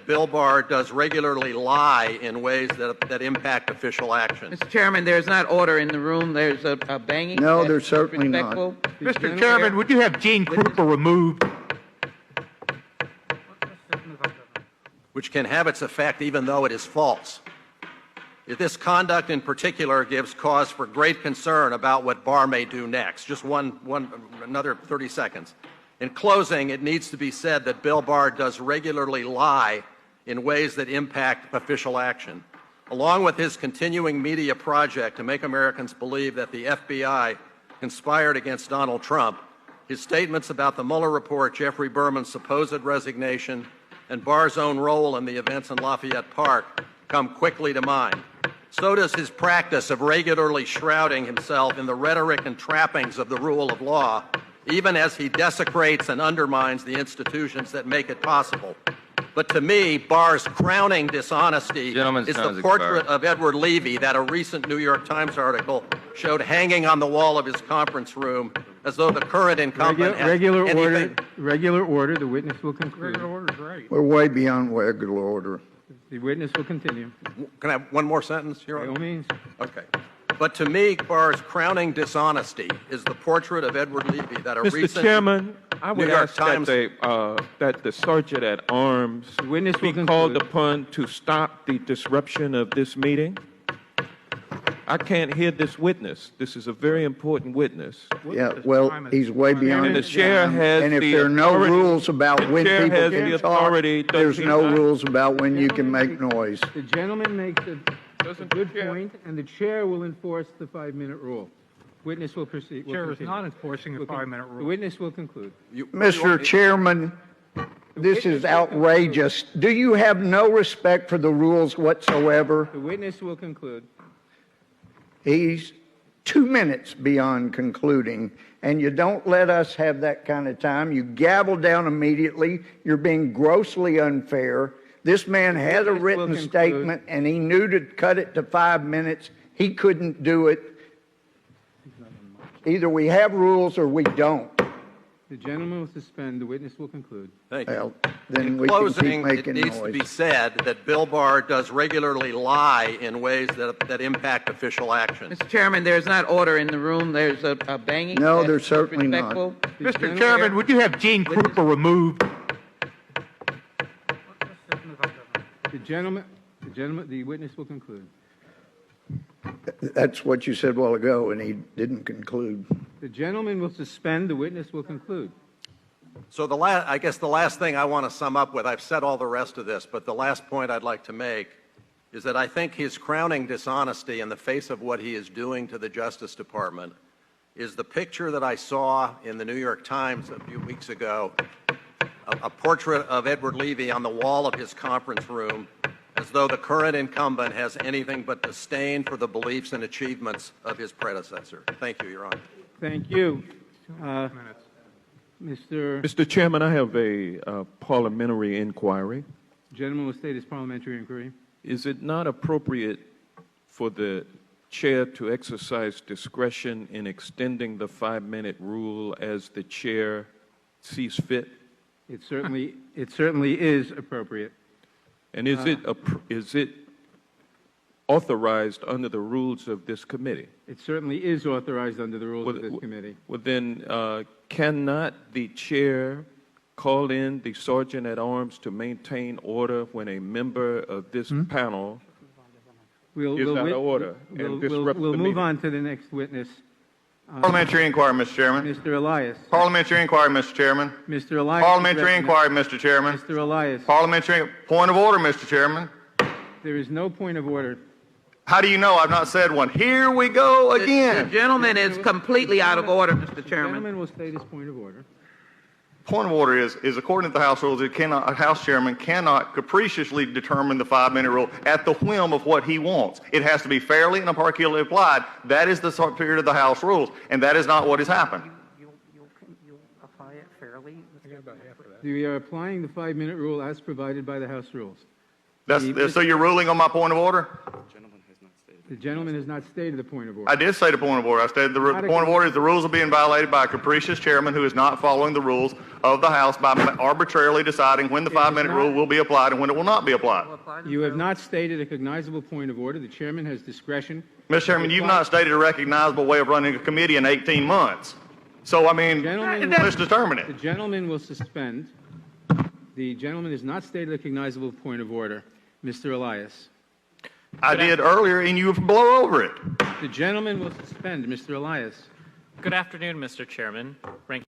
that Bill Barr does regularly lie in ways that impact official action. Mr. Chairman, there's not order in the room. There's a banging. No, there's certainly not. Mr. Chairman, would you have Gene Krupa removed? Which can have its effect even though it is false. This conduct in particular gives cause for great concern about what Barr may do next. Just another 30 seconds. In closing, it needs to be said that Bill Barr does regularly lie in ways that impact official action. Along with his continuing media project to make Americans believe that the FBI conspired against Donald Trump, his statements about the Mueller report, Jeffrey Berman's supposed resignation, and Barr's own role in the events in Lafayette Park come quickly to mind. So does his practice of regularly shrouding himself in the rhetoric and trappings of the rule of law, even as he desecrates and undermines the institutions that make it possible. But to me, Barr's crowning dishonesty is the portrait of Edward Levy that a recent New York Times article showed hanging on the wall of his conference room, as though the current incumbent has anything. Regular order. The witness will conclude. Regular order is right. We're way beyond regular order. The witness will continue. Can I have one more sentence, Your Honor? By all means. Okay. But to me, Barr's crowning dishonesty is the portrait of Edward Levy that a Mr. recent Chairman, I would New York ask Times that the sergeant at arms The witness be will called conclude. upon to stop the disruption of this meeting. I can't hear this witness. This is a very important witness. Yeah, well, he's way beyond And the his chair time. has And if the there are no authority- rules about when chair people has the can talk, authority, does there's he no not? rules about when you can make noise. The gentleman makes a Doesn't good the chair- point, and the chair will enforce the 5-minute rule. Witness will proceed. The chair is not enforcing the 5-minute The rule. witness will conclude. Mr. Chairman, this is outrageous. Do you have no respect for the rules whatsoever? The witness will conclude. He's 2 minutes beyond concluding, and you don't let us have that kind of time. You gavel down immediately. You're being grossly unfair. This man had a witness will written conclude. statement, and he knew to cut it to 5 minutes. He couldn't do it. Either we have rules or we don't. The gentleman will suspend. The witness will conclude. Thank you. Well, then In we can keep closing, it making needs to be noise. said that Bill Barr does regularly lie in ways that impact official action. Mr. Chairman, there's not order in the room. There's a banging. No, that's there's certainly not. disrespectful. Mr. Chairman, would you have Gene Krupa removed? The witness will conclude. That's what you said a while ago, and he didn't conclude. The gentleman will suspend. The witness will conclude. So I guess the last thing I want to sum up with, I've said all the rest of this, but the last point I'd like to make is that I think his crowning dishonesty in the face of what he is doing to the Justice Department is the picture that I saw in the New York Times a few weeks ago, a portrait of Edward Levy on the wall of his conference room, as though the current incumbent has anything but disdain for the beliefs and achievements of his predecessor. Thank you, Your Honor. Thank you. Mr. Chairman, I have a parliamentary inquiry. Gentleman will state his parliamentary inquiry. Is it not appropriate for the chair to exercise discretion in extending the 5-minute rule as the chair sees fit? It certainly is appropriate. And is it authorized under the rules of this committee? It certainly is authorized under the rules of this committee. Well, then, cannot the chair call in the sergeant at arms to maintain order when a member of this panel is out of order and disrupts We'll the move meeting? on to the next witness. Parliamentary inquiry, Mr. Chairman. Mr. Elias. Parliamentary inquiry, Mr. Chairman. Mr. Elias. Parliamentary is inquiry, recognized. Mr. Chairman. Mr. Elias. Parliamentary point of order, Mr. Chairman. There is no point of order. How do you know I've not said one? Here we go The again. gentleman is completely out of order, Mr. The Chairman. gentleman will state his point of order. Point of order is according to the House rules, a House chairman cannot capriciously determine the 5-minute rule at the whim of what he wants. It has to be fairly and impartially applied. That is the spirit of the House rules, and that is not what has happened. You'll apply it fairly? We are applying the 5-minute rule as provided by the House rules. So you're ruling on my point of order? Gentleman has not stated The gentleman has not stated the point of order. I did say the point of order. I stated the point of order is the rules are being violated by a capricious chairman who is not following the rules of the House by arbitrarily deciding when the 5-minute rule will be applied and when it will not be applied. You have not stated a cognizable point of order. The chairman has discretion. Mr. Chairman, you've not stated a recognizable way of running a committee in 18 months. So, I mean, let's determine The it. gentleman will suspend. The gentleman has not stated a cognizable point of order. Mr. Elias. I did earlier, and you blow over it. The gentleman will suspend. Mr. Elias. Good afternoon, Mr. Chairman. Ranking